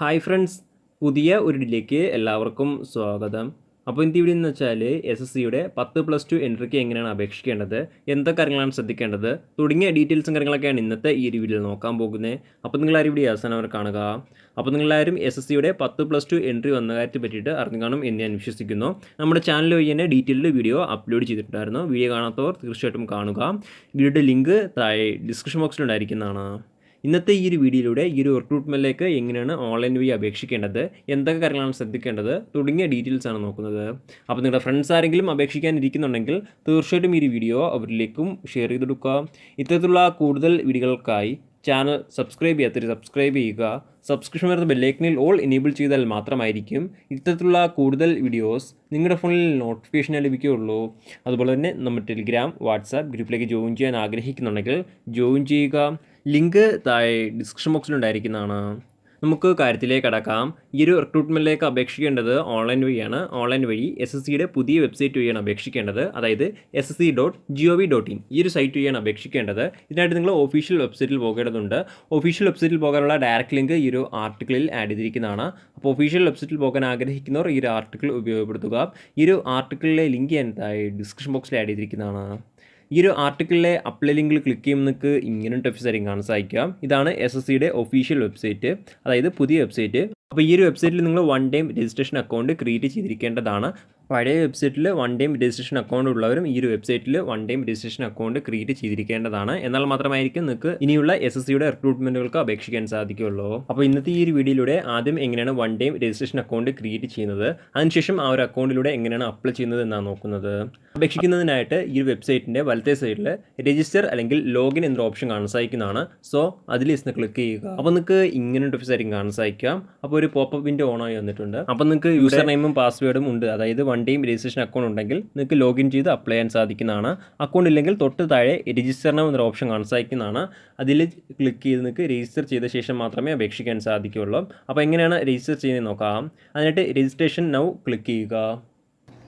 Hi friends, പുതിയ ഒരു ഇതിലേക്ക് എല്ലാവർക്കും സ്വാഗതം. അപ്പോൾ ഇന്നത്തെ വീഡിയോ എന്ന് വെച്ചാൽ SSCയുടെ 10+2 എൻട്രിക്ക് എങ്ങനെയാണ് അപേക്ഷിക്കേണ്ടത്, എന്തൊക്കെ കാര്യങ്ങളാണ് ശ്രദ്ധിക്കേണ്ടത് തുടങ്ങിയ ഡീറ്റെയിൽസും കാര്യങ്ങളൊക്കെയാണ് ഇന്നത്തെ ഈ ഒരു വീഡിയോയിൽ നോക്കാൻ പോകുന്നത്. അപ്പോൾ നിങ്ങളാരും വീഡിയോ അവസാനം വരെ കാണുക. അപ്പോൾ നിങ്ങളാരും SSCയുടെ 10+2 എൻട്രി വന്ന കാര്യത്തെ പറ്റിയിട്ട് അറിഞ്ഞു കാണും എന്ന് ഞാൻ വിശ്വസിക്കുന്നു. നമ്മുടെ ചാനൽ വഴി തന്നെ ഡീറ്റെയിൽഡ് വീഡിയോ അപ്ലോഡ് ചെയ്തിട്ടുണ്ടായിരുന്നു. വീഡിയോ കാണാത്തവർ തീർച്ചയായിട്ടും കാണുക. വീഡിയോയുടെ ലിങ്ക് താഴെ ഡിസ്ക്രിപ്ഷൻ ബോക്സിൽ ഉണ്ടായിരിക്കുന്നതാണ്. ഇന്നത്തെ ഈ ഒരു വീഡിയോയിലൂടെ ഈ ഒരു റിക്രൂട്ട്മെൻറ്റിലേക്ക് എങ്ങനെയാണ് ഓൺലൈൻ വഴി അപേക്ഷിക്കേണ്ടത്, എന്തൊക്കെ കാര്യങ്ങളാണ് ശ്രദ്ധിക്കേണ്ടത് തുടങ്ങിയ ഡീറ്റെയിൽസാണ് നോക്കുന്നത്. അപ്പോൾ നിങ്ങളുടെ ഫ്രണ്ട്സ് ആരെങ്കിലും അപേക്ഷിക്കാൻ ഇരിക്കുന്നുണ്ടെങ്കിൽ തീർച്ചയായിട്ടും ഈ ഒരു വീഡിയോ അവരിലേക്കും ഷെയർ ചെയ്ത് കൊടുക്കുക. ഇത്തരത്തിലുള്ള കൂടുതൽ വീഡിയോകൾക്കായി ചാനൽ സബ്സ്ക്രൈബ് ചെയ്യാത്തവർ സബ്സ്ക്രൈബ് ചെയ്യുക. സബ്സ്ക്രിപ്ഷൻ വരുന്ന ബെല്ലൈക്കനിൽ ഓൾ എനേബിൾ ചെയ്താൽ മാത്രമായിരിക്കും ഇത്തരത്തിലുള്ള കൂടുതൽ വീഡിയോസ് നിങ്ങളുടെ ഫോണിൽ നോട്ടിഫിക്കേഷൻ ലഭിക്കുകയുള്ളൂ. അതുപോലെ തന്നെ നമ്മുടെ ടെലിഗ്രാം, വാട്സാപ്പ് ഗ്രൂപ്പിലേക്ക് ജോയിൻ ചെയ്യാൻ ആഗ്രഹിക്കുന്നുണ്ടെങ്കിൽ ജോയിൻ ചെയ്യുക. ലിങ്ക് താഴെ ഡിസ്ക്രിപ്ഷൻ ബോക്സിലുണ്ടായിരിക്കുന്നതാണ്. നമുക്ക് കാര്യത്തിലേക്ക് കടക്കാം. ഈ ഒരു റിക്രൂട്ട്മെൻറ്റിലേക്ക് അപേക്ഷിക്കേണ്ടത് ഓൺലൈൻ വഴിയാണ്. ഓൺലൈൻ വഴി SSCയുടെ പുതിയ വെബ്സൈറ്റ് വഴിയാണ് അപേക്ഷിക്കേണ്ടത്. അതായത് ssc.gov.in ഈ ഒരു സൈറ്റ് വഴിയാണ് അപേക്ഷിക്കേണ്ടത്. ഇതിനായിട്ട് നിങ്ങൾ ഒഫീഷ്യൽ വെബ്സൈറ്റിൽ പോകേണ്ടതുണ്ട്. ഒഫീഷ്യൽ വെബ്സൈറ്റിൽ പോകാനുള്ള ഡയറക്റ്റ് ലിങ്ക് ഈ ഒരു ആർട്ടിക്കിളിൽ ആഡ് ചെയ്തിരിക്കുന്നതാണ്. അപ്പോൾ ഒഫീഷ്യൽ വെബ്സൈറ്റിൽ പോകാൻ ആഗ്രഹിക്കുന്നവർ ഈ ഒരു ആർട്ടിക്കിൾ ഉപയോഗപ്പെടുത്തുക. ഈ ഒരു ആർട്ടിക്കിളിലെ ലിങ്ക് ഞാൻ ഡിസ്ക്രിപ്ഷൻ ബോക്സിൽ ആഡ് ചെയ്തിരിക്കുന്നതാണ്. ഈ ഒരു ആർട്ടിക്കിളിലെ അപ്ലൈ ലിങ്കിൽ ക്ലിക്ക് ചെയ്യുമ്പോൾ നിങ്ങൾക്ക് ഇങ്ങനെ ഇൻ്റർഫേസ് ആയിരിക്കും കാണാൻ സാധിക്കാം. ഇതാണ് SSCയുടെ ഒഫീഷ്യൽ വെബ്സൈറ്റ്, അതായത് പുതിയ വെബ്സൈറ്റ്. അപ്പോൾ ഈ ഒരു വെബ്സൈറ്റിൽ നിങ്ങൾ 1 ടൈം രജിസ്ട്രേഷൻ അക്കൗണ്ട് ക്രിയേറ്റ് ചെയ്തിരിക്കേണ്ടതാണ്. പഴയ വെബ്സൈറ്റിൽ 1 ടൈം രജിസ്ട്രേഷൻ അക്കൗണ്ട് ഉള്ളവരും ഈ ഒരു വെബ്സൈറ്റിൽ 1 ടൈം രജിസ്ട്രേഷൻ അക്കൗണ്ട് ക്രിയേറ്റ് ചെയ്തിരിക്കേണ്ടതാണ്. എന്നാൽ മാത്രമായിരിക്കും നിങ്ങൾക്ക് ഇനിയുള്ള SSCയുടെ റിക്രൂട്ട്മെൻറ്റുകൾക്ക് അപേക്ഷിക്കാൻ സാധിക്കുള്ളൂ. അപ്പോൾ ഇന്നത്തെ ഈ ഒരു വീഡിയോയിലൂടെ ആദ്യം എങ്ങനെയാണ് 1 ടൈം രജിസ്ട്രേഷൻ അക്കൗണ്ട് ക്രിയേറ്റ് ചെയ്യുന്നത്, അതിനുശേഷം ആ ഒരു അക്കൗണ്ടിലൂടെ എങ്ങനെയാണ് അപ്ലൈ ചെയ്യുന്നത് എന്നാണ് നോക്കുന്നത്. അപേക്ഷിക്കുന്നതിനായിട്ട് ഈ ഒരു വെബ്സൈറ്റിൻ്റെ വലത്തെ സൈഡിൽ രജിസ്റ്റർ അല്ലെങ്കിൽ ലോഗിൻ എന്നൊരു ഓപ്ഷൻ കാണാൻ സാധിക്കുന്നതാണ്. സോ അതിൽ ക്ലിക്ക് ചെയ്യുക. അപ്പോൾ നിങ്ങൾക്ക് ഇങ്ങനെ ഇൻ്റർഫേസ് ആയിരിക്കും കാണാൻ സാധിക്കാം. അപ്പോൾ ഒരു പോപ്പപ്പ് വിൻഡോ ഓണായി വന്നിട്ടുണ്ട്. അപ്പോൾ നിങ്ങൾക്ക് യൂസർ നെയിമും പാസ്വേഡും ഉണ്ട്. അതായത് 1 ടൈം രജിസ്ട്രേഷൻ അക്കൗണ്ട് ഉണ്ടെങ്കിൽ നിങ്ങൾക്ക് ലോഗിൻ ചെയ്ത് അപ്ലൈ ചെയ്യാൻ സാധിക്കുന്നതാണ്. അക്കൗണ്ട് ഇല്ലെങ്കിൽ തൊട്ട് താഴെ രജിസ്റ്റർ നൗ എന്നൊരു ഓപ്ഷൻ കാണാൻ സാധിക്കുന്നതാണ്. അതിൽ ക്ലിക്ക് ചെയ്ത് നിങ്ങൾക്ക് രജിസ്റ്റർ ചെയ്ത ശേഷം മാത്രമേ അപേക്ഷിക്കാൻ സാധിക്കുകയുള്ളൂ. അപ്പോൾ എങ്ങനെയാണ് രജിസ്റ്റർ ചെയ്യുന്നത് നോക്കാം. അതിനായിട്ട് രജിസ്ട്രേഷൻ നൗ ക്ലിക്ക് ചെയ്യുക.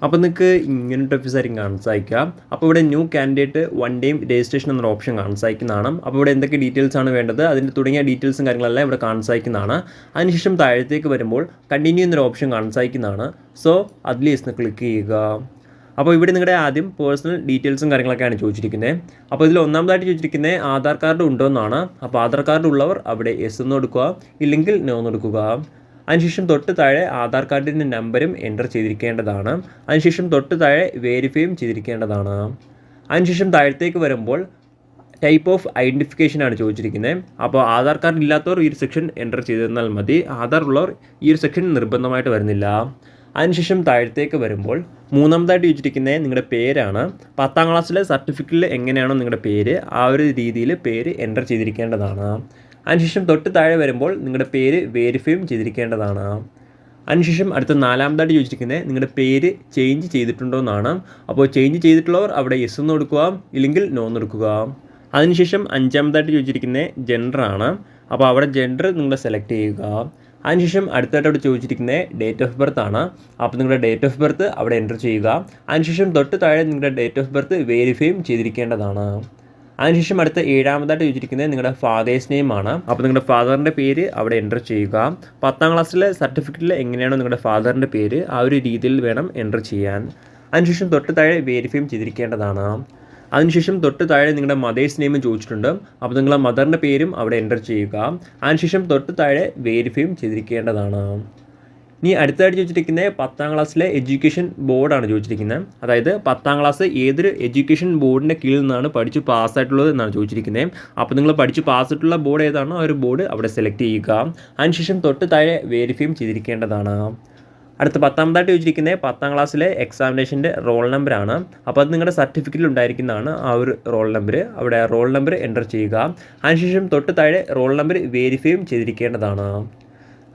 അപ്പോൾ നിങ്ങൾക്ക് ഇങ്ങനെ ഓഫീസ് ആയിരിക്കും കാണാൻ സാധിക്കുക. അപ്പോൾ ഇവിടെ ന്യൂ കാൻഡിഡേറ്റ് 1 ടൈം രജിസ്ട്രേഷൻ എന്നൊരു ഓപ്ഷൻ കാണാൻ സാധിക്കുന്നതാണ്. അപ്പോൾ ഇവിടെ എന്തൊക്കെ ഡീറ്റെയിൽസ് ആണ് വേണ്ടത്, അതിൻ്റെ തുടങ്ങിയ ഡീറ്റെയിൽസും കാര്യങ്ങളെല്ലാം ഇവിടെ കാണാൻ സാധിക്കുന്നതാണ്. അതിനുശേഷം താഴത്തേക്ക് വരുമ്പോൾ കണ്ടിന്യൂ എന്നൊരു ഓപ്ഷൻ കാണാൻ സാധിക്കുന്നതാണ്. സോ അതിൽ ക്ലിക്ക് ചെയ്യുക. അപ്പോൾ ഇവിടെ നിങ്ങളുടെ ആദ്യം പേഴ്സണൽ ഡീറ്റെയിൽസും കാര്യങ്ങളൊക്കെയാണ് ചോദിച്ചിരിക്കുന്നത്. അപ്പോൾ ഇതിൽ ഒന്നാമതായിട്ട് ചോദിച്ചിരിക്കുന്നത് ആധാർ കാർഡ് ഉണ്ടോ എന്നാണ്. അപ്പോൾ ആധാർ കാർഡ് ഉള്ളവർ അവിടെ യെസ് എന്ന് കൊടുക്കുക, ഇല്ലെങ്കിൽ നോ എന്ന് കൊടുക്കുക. അതിനുശേഷം തൊട്ട് താഴെ ആധാർ കാർഡിൻ്റെ നമ്പരും എൻ്റർ ചെയ്തിരിക്കേണ്ടതാണ്. അതിനുശേഷം തൊട്ട് താഴെ വെരിഫൈയും ചെയ്തിരിക്കേണ്ടതാണ്. അതിനുശേഷം താഴത്തേക്ക് വരുമ്പോൾ ടൈപ്പ് ഓഫ് ഐഡൻറ്റിഫിക്കേഷനാണ് ചോദിച്ചിരിക്കുന്നത്. അപ്പോൾ ആധാർ കാർഡ് ഇല്ലാത്തവർ ഈ ഒരു സെക്ഷൻ എൻ്റർ ചെയ്തിരുന്നാൽ മതി. ആധാർ ഉള്ളവർ ഈ ഒരു സെക്ഷൻ നിർബന്ധമായിട്ട് വരുന്നില്ല. അതിനുശേഷം താഴത്തേക്ക് വരുമ്പോൾ മൂന്നാമതായിട്ട് ചോദിച്ചിരിക്കുന്നത് നിങ്ങളുടെ പേരാണ്. 10ാം ക്ലാസ്സിലെ സർട്ടിഫിക്കറ്റിൽ എങ്ങനെയാണോ നിങ്ങളുടെ പേര് ആ ഒരു രീതിയിൽ പേര് എൻ്റർ ചെയ്തിരിക്കേണ്ടതാണ്. അതിനുശേഷം തൊട്ട് താഴെ വരുമ്പോൾ നിങ്ങളുടെ പേര് വെരിഫൈയും ചെയ്തിരിക്കേണ്ടതാണ്. അതിനുശേഷം അടുത്ത 4ാമതായിട്ട് ചോദിച്ചിരിക്കുന്നത് നിങ്ങളുടെ പേര് ചേഞ്ച് ചെയ്തിട്ടുണ്ടോ എന്നാണ്. അപ്പോൾ ചേഞ്ച് ചെയ്തിട്ടുള്ളവർ അവിടെ യെസ് എന്ന് കൊടുക്കുക, ഇല്ലെങ്കിൽ നോ എന്ന് കൊടുക്കുക. അതിനുശേഷം 5ാമതായിട്ട് ചോദിച്ചിരിക്കുന്നത് ജെൻഡറാണ്. അപ്പോൾ അവിടെ ജെൻഡർ നിങ്ങൾ സെലക്ട് ചെയ്യുക. അതിനുശേഷം അടുത്തായിട്ട് അവിടെ ചോദിച്ചിരിക്കുന്നത് ഡേറ്റ് ഓഫ് ബർത്ത് ആണ്. അപ്പോൾ നിങ്ങളുടെ ഡേറ്റ് ഓഫ് ബർത്ത് അവിടെ എൻ്റർ ചെയ്യുക. അതിനുശേഷം തൊട്ട് താഴെ നിങ്ങളുടെ ഡേറ്റ് ഓഫ് ബർത്ത് വെരിഫൈയും ചെയ്തിരിക്കേണ്ടതാണ്. അതിനുശേഷം അടുത്ത 7ാമതായിട്ട് ചോദിച്ചിരിക്കുന്നത് നിങ്ങളുടെ ഫാദേഴ്സ് നെയിം ആണ്. അപ്പോൾ നിങ്ങളുടെ ഫാദറിൻ്റെ പേര് അവിടെ എൻ്റർ ചെയ്യുക. 10ാം ക്ലാസ്സിലെ സർട്ടിഫിക്കറ്റിൽ എങ്ങനെയാണോ നിങ്ങളുടെ ഫാദറിൻ്റെ പേര് ആ ഒരു രീതിയിൽ വേണം എൻ്റർ ചെയ്യാൻ. അതിനുശേഷം തൊട്ട് താഴെ വെരിഫൈയും ചെയ്തിരിക്കേണ്ടതാണ്. അതിനുശേഷം തൊട്ട് താഴെ നിങ്ങളുടെ മദേഴ്സ് നെയിം ചോദിച്ചിട്ടുണ്ട്. അപ്പോൾ നിങ്ങളുടെ മദറിൻ്റെ പേരും അവിടെ എൻ്റർ ചെയ്യുക. അതിനുശേഷം തൊട്ട് താഴെ വെരിഫൈയും ചെയ്തിരിക്കേണ്ടതാണ്. ഇനി അടുത്തായിട്ട് ചോദിച്ചിരിക്കുന്നത് 10ാം ക്ലാസ്സിലെ എഡ്യൂക്കേഷൻ ബോർഡാണ് ചോദിച്ചിരിക്കുന്നത്. അതായത് 10ാം ക്ലാസ് ഏതൊരു എഡ്യൂക്കേഷൻ ബോർഡിൻ്റെ കീഴിൽ നിന്നാണ് പഠിച്ച് പാസ്സായിട്ടുള്ളത് എന്നാണ് ചോദിച്ചിരിക്കുന്നത്. അപ്പോൾ നിങ്ങൾ പഠിച്ച് പാസ്സായിട്ടുള്ള ബോർഡ് ഏതാണോ ആ ഒരു ബോർഡ് അവിടെ സെലക്ട് ചെയ്യുക. അതിനുശേഷം തൊട്ട് താഴെ വെരിഫൈയും ചെയ്തിരിക്കേണ്ടതാണ്. അടുത്ത 10ാമതായിട്ട് ചോദിച്ചിരിക്കുന്നത് 10ാം ക്ലാസ്സിലെ എക്സാമിനേഷൻ്റെ റോൾ നമ്പറാണ്. അപ്പോൾ അത് നിങ്ങളുടെ സർട്ടിഫിക്കറ്റിൽ ഉണ്ടായിരിക്കുന്നതാണ് ആ ഒരു റോൾ നമ്പർ. അവിടെ റോൾ നമ്പർ എൻ്റർ ചെയ്യുക. അതിനുശേഷം തൊട്ട് താഴെ റോൾ നമ്പർ വെരിഫൈയും ചെയ്തിരിക്കേണ്ടതാണ്.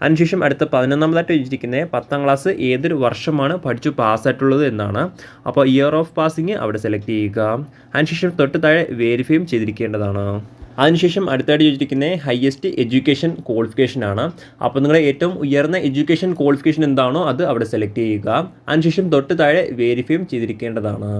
അതിനുശേഷം അടുത്ത 11ാമതായിട്ട് ചോദിച്ചിരിക്കുന്നത് 10ാം ക്ലാസ് ഏതൊരു വർഷമാണ് പഠിച്ചു പാസ്സായിട്ടുള്ളത് എന്നാണ്. അപ്പോൾ ഇയർ ഓഫ് പാസിങ് അവിടെ സെലക്ട് ചെയ്യുക. അതിനുശേഷം തൊട്ട് താഴെ വെരിഫൈയും ചെയ്തിരിക്കേണ്ടതാണ്. അതിനുശേഷം അടുത്തായിട്ട് ചോദിച്ചിരിക്കുന്നത് ഹയസ്റ്റ് എഡ്യൂക്കേഷൻ ക്വാളിഫിക്കേഷൻ ആണ്. അപ്പോൾ നിങ്ങളുടെ ഏറ്റവും ഉയർന്ന എഡ്യൂക്കേഷൻ ക്വാളിഫിക്കേഷൻ എന്താണോ അത് അവിടെ സെലക്ട് ചെയ്യുക. അതിനുശേഷം തൊട്ട് താഴെ വെരിഫൈയും ചെയ്തിരിക്കേണ്ടതാണ്.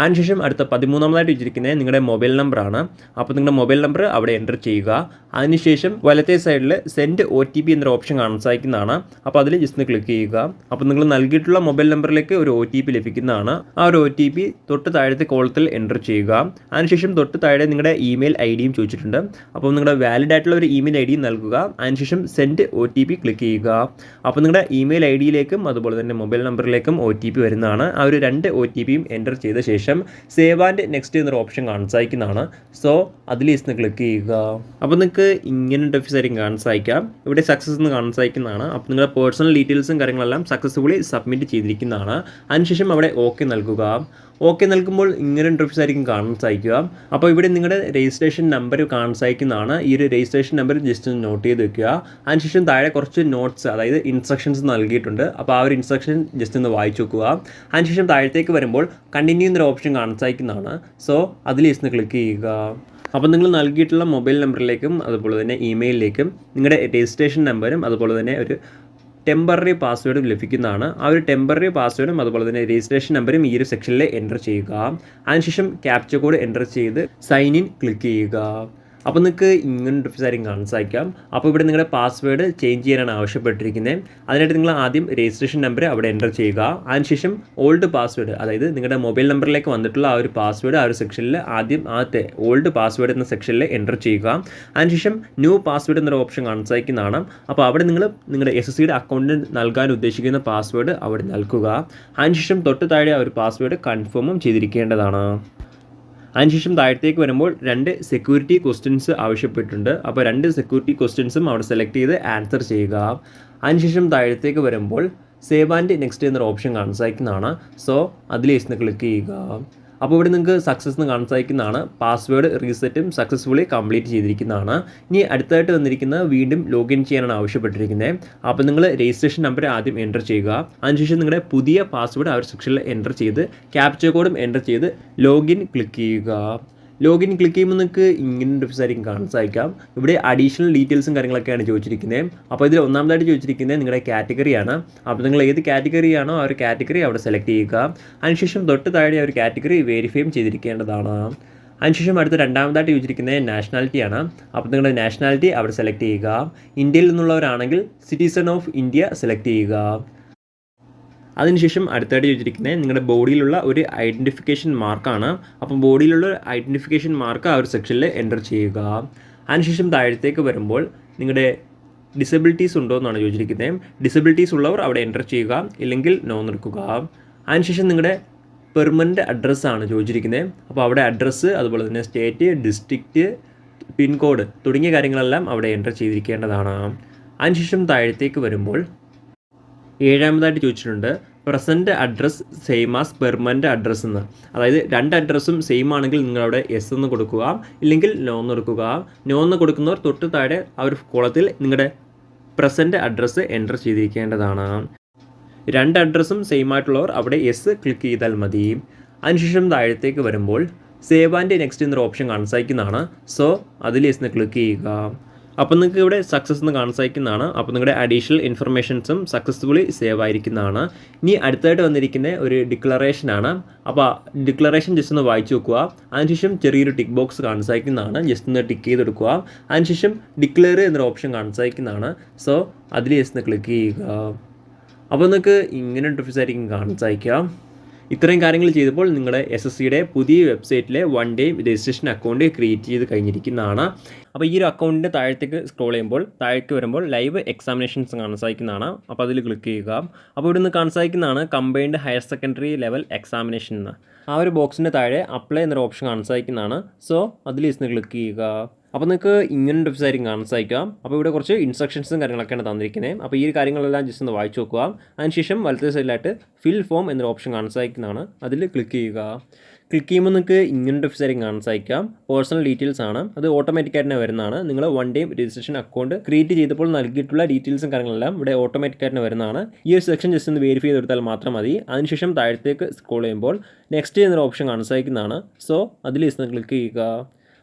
അതിനുശേഷം അടുത്ത 13ാമതായിട്ട് വെച്ചിരിക്കുന്നത് നിങ്ങളുടെ മൊബൈൽ നമ്പറാണ്. അപ്പോൾ നിങ്ങളുടെ മൊബൈൽ നമ്പർ അവിടെ എൻ്റർ ചെയ്യുക. അതിനുശേഷം വലത്തെ സൈഡിൽ സെൻഡ് OTP എന്നൊരു ഓപ്ഷൻ കാണാൻ സാധിക്കുന്നതാണ്. അപ്പോൾ അതിൽ ജസ്റ്റ് ക്ലിക്ക് ചെയ്യുക. അപ്പോൾ നിങ്ങൾ നൽകിയിട്ടുള്ള മൊബൈൽ നമ്പറിലേക്ക് ഒരു OTP ലഭിക്കുന്നതാണ്. ആ ഒരു OTP തൊട്ട് താഴത്തെ കോളത്തിൽ എൻ്റർ ചെയ്യുക. അതിനുശേഷം തൊട്ട് താഴെ നിങ്ങളുടെ ഇമെയിൽ IDയും ചോദിച്ചിട്ടുണ്ട്. അപ്പോൾ നിങ്ങളുടെ വാലിഡ് ആയിട്ടുള്ള ഒരു ഇമെയിൽ ID നൽകുക. അതിനുശേഷം സെൻഡ് OTP ക്ലിക്ക് ചെയ്യുക. അപ്പോൾ നിങ്ങളുടെ ഇമെയിൽ IDയിലേക്കും അതുപോലെ തന്നെ മൊബൈൽ നമ്പറിലേക്കും OTP വരുന്നതാണ്. ആ ഒരു 2 OTPയും എൻ്റർ ചെയ്ത ശേഷം സേവ് ആൻഡ് നെക്സ്റ്റ് എന്നൊരു ഓപ്ഷൻ കാണാൻ സാധിക്കുന്നതാണ്. സോ അതിൽ ജസ്റ്റ് ക്ലിക്ക് ചെയ്യുക. അപ്പോൾ നിങ്ങൾക്ക് ഇങ്ങനെ ഇന്റർഫേസ് ആയിരിക്കും കാണാൻ സാധിക്കാം. ഇവിടെ സക്സസ് എന്ന് കാണാൻ സാധിക്കുന്നതാണ്. അപ്പോൾ നിങ്ങളുടെ പേഴ്സണൽ ഡീറ്റെയിൽസും കാര്യങ്ങളെല്ലാം സക്സസ്ഫുള്ളി സബ്മിറ്റ് ചെയ്തിരിക്കുന്നതാണ്. അതിനുശേഷം അവിടെ ഓക്കെ നൽകുക. ഓക്കെ നൽകുമ്പോൾ ഇങ്ങനെ ഇന്റർഫേസ് ആയിരിക്കും കാണാൻ സാധിക്കുക. അപ്പോൾ ഇവിടെ നിങ്ങളുടെ രജിസ്ട്രേഷൻ നമ്പർ കാണാൻ സാധിക്കുന്നതാണ്. ഈ ഒരു രജിസ്ട്രേഷൻ നമ്പർ ജസ്റ്റ് ഒന്ന് നോട്ട് ചെയ്ത് വെക്കുക. അതിനുശേഷം താഴെ കുറച്ച് നോട്ട്സ് അതായത് ഇൻസ്ട്രക്ഷൻസ് നൽകിയിട്ടുണ്ട്. അപ്പോൾ ആ ഒരു ഇൻസ്ട്രക്ഷൻ ജസ്റ്റ് ഒന്ന് വായിച്ചു നോക്കുക. അതിനുശേഷം താഴത്തേക്ക് വരുമ്പോൾ കണ്ടിന്യൂ എന്നൊരു ഓപ്ഷൻ കാണാൻ സാധിക്കുന്നതാണ്. സോ അതിൽ ജസ്റ്റ് ക്ലിക്ക് ചെയ്യുക. അപ്പോൾ നിങ്ങൾ നൽകിയിട്ടുള്ള മൊബൈൽ നമ്പറിലേക്കും അതുപോലെ തന്നെ ഇമെയിലിലേക്കും നിങ്ങളുടെ രജിസ്ട്രേഷൻ നമ്പറും അതുപോലെ തന്നെ ഒരു ടെമ്പററി പാസ്വേഡും ലഭിക്കുന്നതാണ്. ആ ഒരു ടെമ്പററി പാസ്വേഡും അതുപോലെ തന്നെ രജിസ്ട്രേഷൻ നമ്പറും ഈ ഒരു സെക്ഷനിൽ എൻ്റർ ചെയ്യുക. അതിനുശേഷം ക്യാപ്ച കോഡ് എൻ്റർ ചെയ്ത് സൈൻ ഇൻ ക്ലിക്ക് ചെയ്യുക. അപ്പോൾ നിങ്ങൾക്ക് ഇങ്ങനെ ഇന്റർഫേസ് ആയിരിക്കും കാണാൻ സാധിക്കാം. അപ്പോൾ ഇവിടെ നിങ്ങളുടെ പാസ്വേഡ് ചേഞ്ച് ചെയ്യാനാണ് ആവശ്യപ്പെട്ടിരിക്കുന്നത്. അതിനായിട്ട് നിങ്ങൾ ആദ്യം രജിസ്ട്രേഷൻ നമ്പർ അവിടെ എൻ്റർ ചെയ്യുക. അതിനുശേഷം ഓൾഡ് പാസ്വേഡ് അതായത് നിങ്ങളുടെ മൊബൈൽ നമ്പറിലേക്ക് വന്നിട്ടുള്ള ആ ഒരു പാസ്വേഡ് ആ ഒരു സെക്ഷനിൽ ആദ്യത്തെ ഓൾഡ് പാസ്വേഡ് എന്ന സെക്ഷനിൽ എൻ്റർ ചെയ്യുക. അതിനുശേഷം ന്യൂ പാസ്വേഡ് എന്നൊരു ഓപ്ഷൻ കാണാൻ സാധിക്കുന്നതാണ്. അപ്പോൾ അവിടെ നിങ്ങൾ നിങ്ങളുടെ SSCയുടെ അക്കൗണ്ടിൽ നൽകാൻ ഉദ്ദേശിക്കുന്ന പാസ്വേഡ് അവിടെ നൽകുക. അതിനുശേഷം തൊട്ട് താഴെ ആ ഒരു പാസ്വേഡ് കൺഫേമും ചെയ്തിരിക്കേണ്ടതാണ്. അതിനുശേഷം താഴത്തേക്ക് വരുമ്പോൾ 2 സെക്യൂരിറ്റി ക്വസ്റ്റ്യൻസ് ആവശ്യപ്പെട്ടിട്ടുണ്ട്. അപ്പോൾ 2 സെക്യൂരിറ്റി ക്വസ്റ്റ്യൻസും അവിടെ സെലക്ട് ചെയ്ത് ആൻസർ ചെയ്യുക. അതിനുശേഷം താഴത്തേക്ക് വരുമ്പോൾ സേവ് ആൻഡ് നെക്സ്റ്റ് എന്നൊരു ഓപ്ഷൻ കാണാൻ സാധിക്കുന്നതാണ്. സോ അതിൽ ക്ലിക്ക് ചെയ്യുക. അപ്പോൾ ഇവിടെ നിങ്ങൾക്ക് സക്സസ് എന്ന് കാണാൻ സാധിക്കുന്നതാണ്. പാസ്വേഡ് റീസെറ്റും സക്സസ്ഫുള്ളി കംപ്ലീറ്റ് ചെയ്തിരിക്കുന്നതാണ്. ഇനി അടുത്തായിട്ട് വന്നിരിക്കുന്നത് വീണ്ടും ലോഗിൻ ചെയ്യാനാണ് ആവശ്യപ്പെട്ടിരിക്കുന്നത്. അപ്പോൾ നിങ്ങൾ രജിസ്ട്രേഷൻ നമ്പർ ആദ്യം എൻ്റർ ചെയ്യുക. അതിനുശേഷം നിങ്ങളുടെ പുതിയ പാസ്വേഡ് ആ ഒരു സെക്ഷനിൽ എൻ്റർ ചെയ്ത് ക്യാപ്ച കോഡും എൻ്റർ ചെയ്ത് ലോഗിൻ ക്ലിക്ക് ചെയ്യുക. ലോഗിൻ ക്ലിക്ക് ചെയ്യുമ്പോൾ നിങ്ങൾക്ക് ഇങ്ങനെ ഇന്റർഫേസ് ആയിരിക്കും കാണാൻ സാധിക്കാം. ഇവിടെ അഡീഷണൽ ഡീറ്റെയിൽസും കാര്യങ്ങളൊക്കെയാണ് ചോദിച്ചിരിക്കുന്നത്. അപ്പോൾ ഇതിൽ ഒന്നാമതായിട്ട് ചോദിച്ചിരിക്കുന്നത് നിങ്ങളുടെ കാറ്റഗറിയാണ്. അപ്പോൾ നിങ്ങൾ ഏത് കാറ്റഗറിയാണോ ആ ഒരു കാറ്റഗറി അവിടെ സെലക്ട് ചെയ്യുക. അതിനുശേഷം തൊട്ട് താഴെ ആ ഒരു കാറ്റഗറി വെരിഫൈയും ചെയ്തിരിക്കേണ്ടതാണ്. അതിനുശേഷം അടുത്ത രണ്ടാമതായിട്ട് ചോദിച്ചിരിക്കുന്നത് നാഷണാലിറ്റിയാണ്. അപ്പോൾ നിങ്ങളുടെ നാഷണാലിറ്റി അവിടെ സെലക്ട് ചെയ്യുക. ഇന്ത്യയിൽ നിന്നുള്ളവരാണെങ്കിൽ സിറ്റിസൺ ഓഫ് ഇന്ത്യ സെലക്ട് ചെയ്യുക. അതിനുശേഷം അടുത്തായിട്ട് ചോദിച്ചിരിക്കുന്നത് നിങ്ങളുടെ ബോഡിയിലുള്ള ഒരു ഐഡൻറ്റിഫിക്കേഷൻ മാർക്കാണ്. അപ്പം ബോഡിയിലുള്ള ഐഡൻറ്റിഫിക്കേഷൻ മാർക്ക് ആ ഒരു സെക്ഷനിൽ എൻ്റർ ചെയ്യുക. അതിനുശേഷം താഴത്തേക്ക് വരുമ്പോൾ നിങ്ങളുടെ ഡിസബിലിറ്റീസ് ഉണ്ടോ എന്നാണ് ചോദിച്ചിരിക്കുന്നത്. ഡിസബിലിറ്റീസ് ഉള്ളവർ അവിടെ എൻ്റർ ചെയ്യുക, ഇല്ലെങ്കിൽ നോ നിൽക്കുക. അതിനുശേഷം നിങ്ങളുടെ പെർമനൻറ്റ് അഡ്രസ്സാണ് ചോദിച്ചിരിക്കുന്നത്. അപ്പോൾ അവിടെ അഡ്രസ്സ് അതുപോലെ തന്നെ സ്റ്റേറ്റ്, ഡിസ്ട്രിക്റ്റ്, പിൻകോഡ് തുടങ്ങിയ കാര്യങ്ങളെല്ലാം അവിടെ എൻ്റർ ചെയ്തിരിക്കേണ്ടതാണ്. അതിനുശേഷം താഴത്തേക്ക് വരുമ്പോൾ 7ാമതായിട്ട് ചോദിച്ചിട്ടുണ്ട് present address same as permanent address എന്ന്. അതായത് 2 അഡ്രസ്സും സെയിം ആണെങ്കിൽ നിങ്ങളവിടെ എസ് എന്ന് കൊടുക്കുക, ഇല്ലെങ്കിൽ നോ എന്ന് കൊടുക്കുക. നോ എന്ന് കൊടുക്കുന്നവർ തൊട്ട് താഴെ ആ ഒരു കോളത്തിൽ നിങ്ങളുടെ പ്രസൻറ്റ് അഡ്രസ്സ് എൻ്റർ ചെയ്തിരിക്കേണ്ടതാണ്. 2 അഡ്രസ്സും സെയിം ആയിട്ടുള്ളവർ അവിടെ എസ് ക്ലിക്ക് ചെയ്താൽ മതി. അതിനുശേഷം താഴത്തേക്ക് വരുമ്പോൾ സേവ് ആൻഡ് നെക്സ്റ്റ് എന്നൊരു ഓപ്ഷൻ കാണാൻ സാധിക്കുന്നതാണ്. സോ അതിൽ എസ് ക്ലിക്ക് ചെയ്യുക. അപ്പോൾ നിങ്ങൾക്ക് ഇവിടെ സക്സസ് എന്ന് കാണാൻ സാധിക്കുന്നതാണ്. അപ്പോൾ നിങ്ങളുടെ അഡീഷണൽ ഇൻഫർമേഷൻസും സക്സസ്ഫുള്ളി സേവ് ആയിരിക്കുന്നതാണ്. ഇനി അടുത്തായിട്ട് വന്നിരിക്കുന്ന ഒരു ഡിക്ലറേഷനാണ്. അപ്പോൾ ഡിക്ലറേഷൻ ജസ്റ്റ് ഒന്ന് വായിച്ചു നോക്കുക. അതിനുശേഷം ചെറിയൊരു ടിക്ക് ബോക്സ് കാണാൻ സാധിക്കുന്നതാണ്. ജസ്റ്റ് ഒന്ന് ടിക്ക് ചെയ്തെടുക്കുക. അതിനുശേഷം ഡിക്ലെയർ എന്നൊരു ഓപ്ഷൻ കാണാൻ സാധിക്കുന്നതാണ്. സോ അതിൽ ജസ്റ്റ് ക്ലിക്ക് ചെയ്യുക. അപ്പോൾ നിങ്ങൾക്ക് ഇങ്ങനെ ഇന്റർഫേസ് ആയിരിക്കും കാണാൻ സാധിക്കുക. ഇത്രയും കാര്യങ്ങൾ ചെയ്തപ്പോൾ നിങ്ങളുടെ SSCയുടെ പുതിയ വെബ്സൈറ്റിലെ 1 ഡേ രജിസ്ട്രേഷൻ അക്കൗണ്ട് ക്രിയേറ്റ് ചെയ്ത് കഴിഞ്ഞിരിക്കുന്നതാണ്. അപ്പോൾ ഈ ഒരു അക്കൗണ്ടിൻ്റെ താഴത്തേക്ക് സ്ക്രോൾ ചെയ്യുമ്പോൾ താഴേക്ക് വരുമ്പോൾ ലൈവ് എക്സാമിനേഷൻസ് കാണാൻ സാധിക്കുന്നതാണ്. അപ്പോൾ അതിൽ ക്ലിക്ക് ചെയ്യുക. അപ്പോൾ ഇവിടുന്ന് കാണാൻ സാധിക്കുന്നതാണ് combined higher secondary level examination എന്ന്. ആ ഒരു ബോക്സിൻ്റെ താഴെ അപ്ലൈ എന്നൊരു ഓപ്ഷൻ കാണാൻ സാധിക്കുന്നതാണ്. സോ അതിൽ ക്ലിക്ക് ചെയ്യുക. അപ്പോൾ നിങ്ങൾക്ക് ഇങ്ങനെ ഇന്റർഫേസ് ആയിരിക്കും കാണാൻ സാധിക്കാം. അപ്പോൾ ഇവിടെ കുറച്ച് ഇൻസ്ട്രക്ഷൻസും കാര്യങ്ങളൊക്കെയാണ് തന്നിരിക്കുന്നത്. അപ്പോൾ ഈ കാര്യങ്ങളെല്ലാം ജസ്റ്റ് ഒന്ന് വായിച്ചു നോക്കുക. അതിനുശേഷം വലത്തെ സൈഡിലായിട്ട് ഫിൽ ഫോം എന്നൊരു ഓപ്ഷൻ കാണാൻ സാധിക്കുന്നതാണ്. അതിൽ ക്ലിക്ക് ചെയ്യുക. ക്ലിക്ക് ചെയ്യുമ്പോൾ നിങ്ങൾക്ക് ഇങ്ങനെ ഇന്റർഫേസ് ആയിരിക്കും കാണാൻ സാധിക്കാം. പേഴ്സണൽ ഡീറ്റെയിൽസ് ആണ്, അത് ഓട്ടോമാറ്റിക്കായിട്ട് വരുന്നതാണ്. നിങ്ങൾ 1 ഡേ രജിസ്ട്രേഷൻ അക്കൗണ്ട് ക്രിയേറ്റ് ചെയ്തപ്പോൾ നൽകിയിട്ടുള്ള ഡീറ്റെയിൽസും കാര്യങ്ങളെല്ലാം ഇവിടെ ഓട്ടോമാറ്റിക്കായിട്ട് വരുന്നതാണ്. ഈ ഒരു സെക്ഷൻ ജസ്റ്റ് ഒന്ന് വെരിഫൈ ചെയ്തെടുത്താൽ മാത്രം മതി. അതിനുശേഷം താഴത്തേക്ക് സ്ക്രോൾ ചെയ്യുമ്പോൾ നെക്സ്റ്റ് എന്നൊരു ഓപ്ഷൻ കാണാൻ സാധിക്കുന്നതാണ്. സോ അതിൽ ക്ലിക്ക് ചെയ്യുക.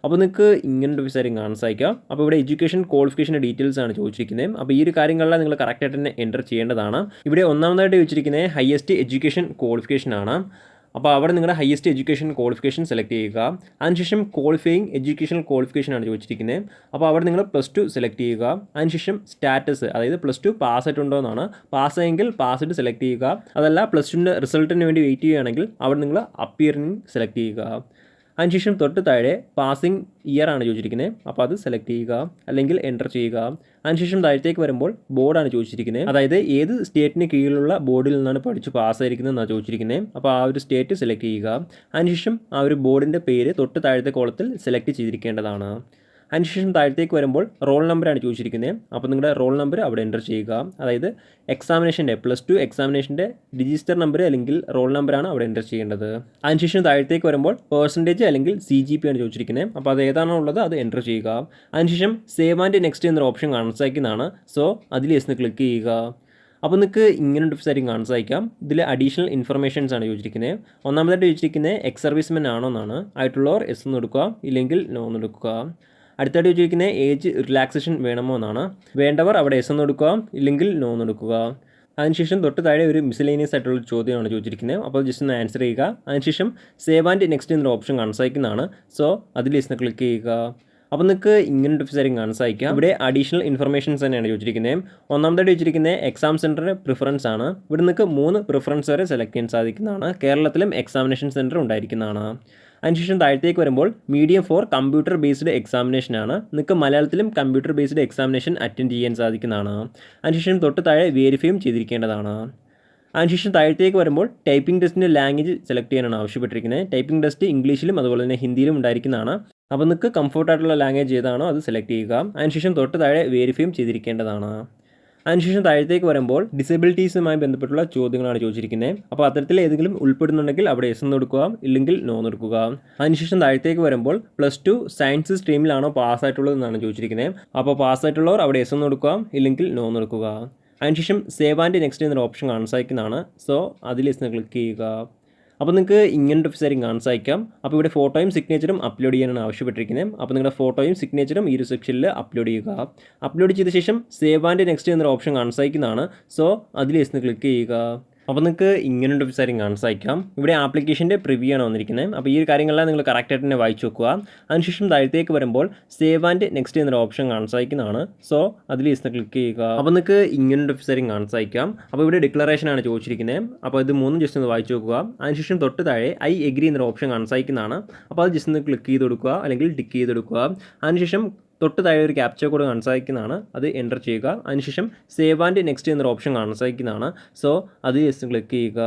അപ്പോൾ നിങ്ങൾക്ക് ഇങ്ങനെ ഒരു വിസാരിക്കും കാണാൻ സാധിക്കാം. അപ്പോൾ ഇവിടെ എഡ്യൂക്കേഷൻ ക്വാളിഫിക്കേഷൻ്റെ ഡീറ്റെയിൽസ് ആണ് ചോദിച്ചിരിക്കുന്നത്. അപ്പോൾ ഈ ഒരു കാര്യങ്ങളെല്ലാം നിങ്ങൾ കറക്റ്റായിട്ട് തന്നെ എൻ്റർ ചെയ്യേണ്ടതാണ്. ഇവിടെ ഒന്നാമതായിട്ട് ചോദിച്ചിരിക്കുന്നത് ഹയസ്റ്റ് എഡ്യൂക്കേഷൻ ക്വാളിഫിക്കേഷൻ ആണ്. അപ്പോൾ അവിടെ നിങ്ങളുടെ ഹയസ്റ്റ് എഡ്യൂക്കേഷൻ ക്വാളിഫിക്കേഷൻ സെലക്ട് ചെയ്യുക. അതിനുശേഷം ക്വാളിഫയിങ് എഡ്യൂക്കേഷണൽ ക്വാളിഫിക്കേഷൻ ആണ് ചോദിച്ചിരിക്കുന്നത്. അപ്പോൾ അവിടെ നിങ്ങൾ +2 സെലക്ട് ചെയ്യുക. അതിനുശേഷം സ്റ്റാറ്റസ്, അതായത് +2 പാസ്സായിട്ടുണ്ടോ എന്നാണ്. പാസ്സായെങ്കിൽ പാസ്ഡ് സെലക്ട് ചെയ്യുക. അതല്ല +2ൻ്റെ റിസൾട്ടിന് വേണ്ടി വെയിറ്റ് ചെയ്യുകയാണെങ്കിൽ അവിടെ നിങ്ങൾ അപ്പിയറിംഗ് സെലക്ട് ചെയ്യുക. അതിനുശേഷം തൊട്ട് താഴെ പാസിംഗ് ഇയർ ആണ് ചോദിച്ചിരിക്കുന്നത്. അപ്പോൾ അത് സെലക്ട് ചെയ്യുക അല്ലെങ്കിൽ എൻ്റർ ചെയ്യുക. അതിനുശേഷം താഴത്തേക്ക് വരുമ്പോൾ ബോർഡാണ് ചോദിച്ചിരിക്കുന്നത്. അതായത് ഏത് സ്റ്റേറ്റിന് കീഴിലുള്ള ബോർഡിൽ നിന്നാണ് പഠിച്ച് പാസ്സായിരിക്കുന്നത് എന്നാണ് ചോദിച്ചിരിക്കുന്നത്. അപ്പോൾ ആ ഒരു സ്റ്റേറ്റ് സെലക്ട് ചെയ്യുക. അതിനുശേഷം ആ ഒരു ബോർഡിൻ്റെ പേര് തൊട്ട് താഴത്തെ കോളത്തിൽ സെലക്ട് ചെയ്തിരിക്കേണ്ടതാണ്. അതിനുശേഷം താഴത്തേക്ക് വരുമ്പോൾ റോൾ നമ്പറാണ് ചോദിച്ചിരിക്കുന്നത്. അപ്പോൾ നിങ്ങളുടെ റോൾ നമ്പർ അവിടെ എൻ്റർ ചെയ്യുക. അതായത് എക്സാമിനേഷൻ്റെ +2 എക്സാമിനേഷൻ്റെ രജിസ്റ്റർ നമ്പർ അല്ലെങ്കിൽ റോൾ നമ്പറാണ് അവിടെ എൻ്റർ ചെയ്യേണ്ടത്. അതിനുശേഷം താഴത്തേക്ക് വരുമ്പോൾ പെർസെൻറ്റേജ് അല്ലെങ്കിൽ CGP ആണ് ചോദിച്ചിരിക്കുന്നത്. അപ്പോൾ അത് ഏതാണോ ഉള്ളത് അത് എൻ്റർ ചെയ്യുക. അതിനുശേഷം സേവ് ആൻഡ് നെക്സ്റ്റ് എന്നൊരു ഓപ്ഷൻ കാണിച്ചേക്കുന്നതാണ്. സോ അതിൽ യെസ് ക്ലിക്ക് ചെയ്യുക. അപ്പോൾ നിങ്ങൾക്ക് ഇങ്ങനെ ഡിഫ്സായിരിക്കും കാണിച്ചയക്കാം. ഇതിൽ അഡീഷണൽ ഇൻഫർമേഷൻസ് ആണ് ചോദിച്ചിരിക്കുന്നത്. ഒന്നാമതായിട്ട് ചോദിച്ചിരിക്കുന്നത് എക്സ് സർവീസ്മെൻ ആണോ എന്നാണ്. ആയിട്ടുള്ളവർ എസ് എന്ന് എടുക്കുക, ഇല്ലെങ്കിൽ നോ എന്ന് എടുക്കുക. അടുത്തായിട്ട് ചോദിക്കുന്നത് ഏജ് റിലാക്സേഷൻ വേണമോ എന്നാണ്. വേണ്ടവർ അവിടെ എസ് എന്ന് എടുക്കുക, ഇല്ലെങ്കിൽ നോ എന്ന് എടുക്കുക. അതിനുശേഷം തൊട്ട് താഴെ ഒരു മിസ്ലേനിയസ് ആയിട്ടുള്ള ചോദ്യമാണ് ചോദിച്ചിരിക്കുന്നത്. അപ്പോൾ ജസ്റ്റ് ഒന്ന് ആൻസർ ചെയ്യുക. അതിനുശേഷം സേവ് ആൻഡ് നെക്സ്റ്റ് എന്നൊരു ഓപ്ഷൻ കാണിച്ചയക്കുന്നതാണ്. സോ അതിൽ എസ് ക്ലിക്ക് ചെയ്യുക. അപ്പോൾ നിങ്ങൾക്ക് ഇങ്ങനെ ഡിഫ്സായിരിക്കും കാണിച്ചയക്കാം. ഇവിടെ അഡീഷണൽ ഇൻഫർമേഷൻസ് തന്നെയാണ് ചോദിച്ചിരിക്കുന്നത്. ഒന്നാമതായിട്ട് ചോദിച്ചിരിക്കുന്നത് എക്സാം സെൻറ്ററിൻ്റെ പ്രിഫറൻസ് ആണ്. ഇവിടെ നിങ്ങൾക്ക് 3 പ്രിഫറൻസ് വരെ സെലക്ട് ചെയ്യാൻ സാധിക്കുന്നതാണ്. കേരളത്തിലും എക്സാമിനേഷൻ സെൻറ്റർ ഉണ്ടായിരിക്കുന്നതാണ്. അതിനുശേഷം താഴത്തേക്ക് വരുമ്പോൾ മീഡിയം ഫോർ കമ്പ്യൂട്ടർ ബേസ്ഡ് എക്സാമിനേഷനാണ്. നിങ്ങൾക്ക് മലയാളത്തിലും കമ്പ്യൂട്ടർ ബേസ്ഡ് എക്സാമിനേഷൻ അറ്റൻഡ് ചെയ്യാൻ സാധിക്കുന്നതാണ്. അതിനുശേഷം തൊട്ട് താഴെ വെരിഫൈയും ചെയ്തിരിക്കേണ്ടതാണ്. അതിനുശേഷം താഴത്തേക്ക് വരുമ്പോൾ ടൈപ്പിംഗ് ടെസ്റ്റിൻ്റെ ലാംഗ്വേജ് സെലക്ട് ചെയ്യാനാണ് ആവശ്യപ്പെട്ടിരിക്കുന്നത്. ടൈപ്പിംഗ് ടെസ്റ്റ് ഇംഗ്ലീഷിലും അതുപോലെ തന്നെ ഹിന്ദിയിലും ഉണ്ടായിരിക്കുന്നതാണ്. അപ്പോൾ നിങ്ങൾക്ക് കംഫർട്ടായിട്ടുള്ള ലാംഗ്വേജ് ഏതാണോ അത് സെലക്ട് ചെയ്യുക. അതിനുശേഷം തൊട്ട് താഴെ വെരിഫൈയും ചെയ്തിരിക്കേണ്ടതാണ്. അതിനുശേഷം താഴത്തേക്ക് വരുമ്പോൾ ഡിസബിലിറ്റീസുമായി ബന്ധപ്പെട്ടുള്ള ചോദ്യങ്ങളാണ് ചോദിച്ചിരിക്കുന്നത്. അപ്പോൾ അത്തരത്തിൽ ഏതെങ്കിലും ഉൾപ്പെടുന്നുണ്ടെങ്കിൽ അവിടെ എസ് എന്ന് കൊടുക്കുക, ഇല്ലെങ്കിൽ നോ എന്ന് കൊടുക്കുക. അതിനുശേഷം താഴത്തേക്ക് വരുമ്പോൾ +2 സയൻസ് സ്ട്രീമിലാണോ പാസ്സായിട്ടുള്ളതെന്നാണ് ചോദിച്ചിരിക്കുന്നത്. അപ്പോൾ പാസ്സായിട്ടുള്ളവർ അവിടെ എസ് എന്ന് കൊടുക്കുക, ഇല്ലെങ്കിൽ നോ എന്ന് കൊടുക്കുക. അതിനുശേഷം സേവ് ആൻഡ് നെക്സ്റ്റ് എന്നൊരു ഓപ്ഷൻ കാണിച്ചയക്കുന്നതാണ്. സോ അതിൽ എസ് ക്ലിക്ക് ചെയ്യുക. അപ്പോൾ നിങ്ങൾക്ക് ഇങ്ങനെ ഡിഫ്സായിരിക്കും കാണിച്ചയക്കാം. അപ്പോൾ ഇവിടെ ഫോട്ടോയും സിഗ്നേച്ചറും അപ്ലോഡ് ചെയ്യാനാണ് ആവശ്യപ്പെട്ടിരിക്കുന്നത്. അപ്പോൾ നിങ്ങളുടെ ഫോട്ടോയും സിഗ്നേച്ചറും ഈ ഒരു സെക്ഷനിൽ അപ്ലോഡ് ചെയ്യുക. അപ്ലോഡ് ചെയ്ത ശേഷം സേവ് ആൻഡ് നെക്സ്റ്റ് എന്നൊരു ഓപ്ഷൻ കാണിച്ചയക്കുന്നതാണ്. സോ അതിൽ എസ് ക്ലിക്ക് ചെയ്യുക. അപ്പോൾ നിങ്ങൾക്ക് ഇങ്ങനെ ഡിഫ്സായിരിക്കും കാണിച്ചയക്കാം. ഇവിടെ ആപ്ലിക്കേഷൻ്റെ പ്രിവ്യൂ ആണ് വന്നിരിക്കുന്നത്. അപ്പോൾ ഈ ഒരു കാര്യങ്ങളെല്ലാം നിങ്ങൾ കറക്റ്റായിട്ട് തന്നെ വായിച്ച് നോക്കുക. അതിനുശേഷം താഴത്തേക്ക് വരുമ്പോൾ സേവ് ആൻഡ് നെക്സ്റ്റ് എന്നൊരു ഓപ്ഷൻ കാണിച്ചയക്കുന്നതാണ്. സോ അതിൽ എസ് ക്ലിക്ക് ചെയ്യുക. അപ്പോൾ നിങ്ങൾക്ക് ഇങ്ങനെ ഡിഫ്സായിരിക്കും കാണിച്ചയക്കാം. അപ്പോൾ ഇവിടെ ഡിക്ലറേഷൻ ആണ് ചോദിച്ചിരിക്കുന്നത്. അപ്പോൾ ഇത് 3 ജസ്റ്റ് ഒന്ന് വായിച്ച് നോക്കുക. അതിനുശേഷം തൊട്ട് താഴെ ഐ എഗ്രി എന്നൊരു ഓപ്ഷൻ കാണിച്ചയക്കുന്നതാണ്. അപ്പോൾ അത് ജസ്റ്റ് ഒന്ന് ക്ലിക്ക് ചെയ്ത് കൊടുക്കുക, അല്ലെങ്കിൽ ടിക്ക് ചെയ്ത് കൊടുക്കുക. അതിനുശേഷം തൊട്ട് താഴെ ഒരു ക്യാപ്ചർ കോഡ് കാണിച്ചയക്കുന്നതാണ്. അത് എൻ്റർ ചെയ്യുക. അതിനുശേഷം സേവ് ആൻഡ് നെക്സ്റ്റ് എന്നൊരു ഓപ്ഷൻ കാണിച്ചയക്കുന്നതാണ്. സോ അത് ജസ്റ്റ് ക്ലിക്ക് ചെയ്യുക.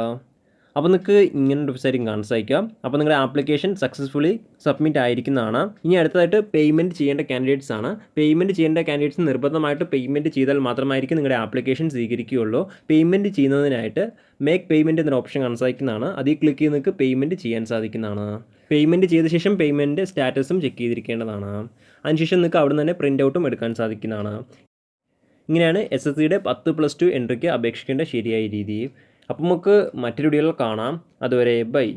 അപ്പോൾ നിങ്ങൾക്ക് ഇങ്ങനെ വെബ്സൈറ്റും കാണിച്ചയക്കാം. അപ്പോൾ നിങ്ങളുടെ ആപ്ലിക്കേഷൻ സക്സസ്ഫുള്ളി സബ്മിറ്റ് ആയിരിക്കുന്നതാണ്. ഇനി അടുത്തതായിട്ട് പേയ്മെൻറ്റ് ചെയ്യേണ്ട കാൻഡിഡേറ്റ്സ് ആണ്. പേയ്മെൻറ്റ് ചെയ്യേണ്ട കാൻഡിഡേറ്റ്സ് നിർബന്ധമായിട്ട് പേയ്മെൻറ്റ് ചെയ്താൽ മാത്രമായിരിക്കും നിങ്ങളുടെ ആപ്ലിക്കേഷൻ സ്വീകരിക്കുകയുള്ളൂ. പേയ്മെൻറ്റ് ചെയ്യുന്നതിനായിട്ട് മേക്ക് പേയ്മെൻറ്റ് എന്നൊരു ഓപ്ഷൻ കാണിച്ചയക്കുന്നതാണ്. അതിൽ ക്ലിക്ക് ചെയ്ത് നിങ്ങൾക്ക് പേയ്മെൻറ്റ് ചെയ്യാൻ സാധിക്കുന്നതാണ്. പേയ്മെൻറ്റ് ചെയ്ത ശേഷം പേയ്മെൻറ്റ് സ്റ്റാറ്റസും ചെക്ക് ചെയ്തിരിക്കേണ്ടതാണ്. അതിനുശേഷം നിങ്ങൾക്ക് അവിടെ നിന്ന് തന്നെ പ്രിൻ്റ് ഔട്ടും എടുക്കാൻ സാധിക്കുന്നതാണ്. ഇങ്ങനെയാണ് SSCയുടെ 10+2 എൻട്രിക്ക് അപേക്ഷിക്കേണ്ട ശരിയായ രീതി. അപ്പോൾ നമുക്ക് മറ്റൊരു വീഡിയോയിൽ കാണാം. അതുവരെ ബൈ.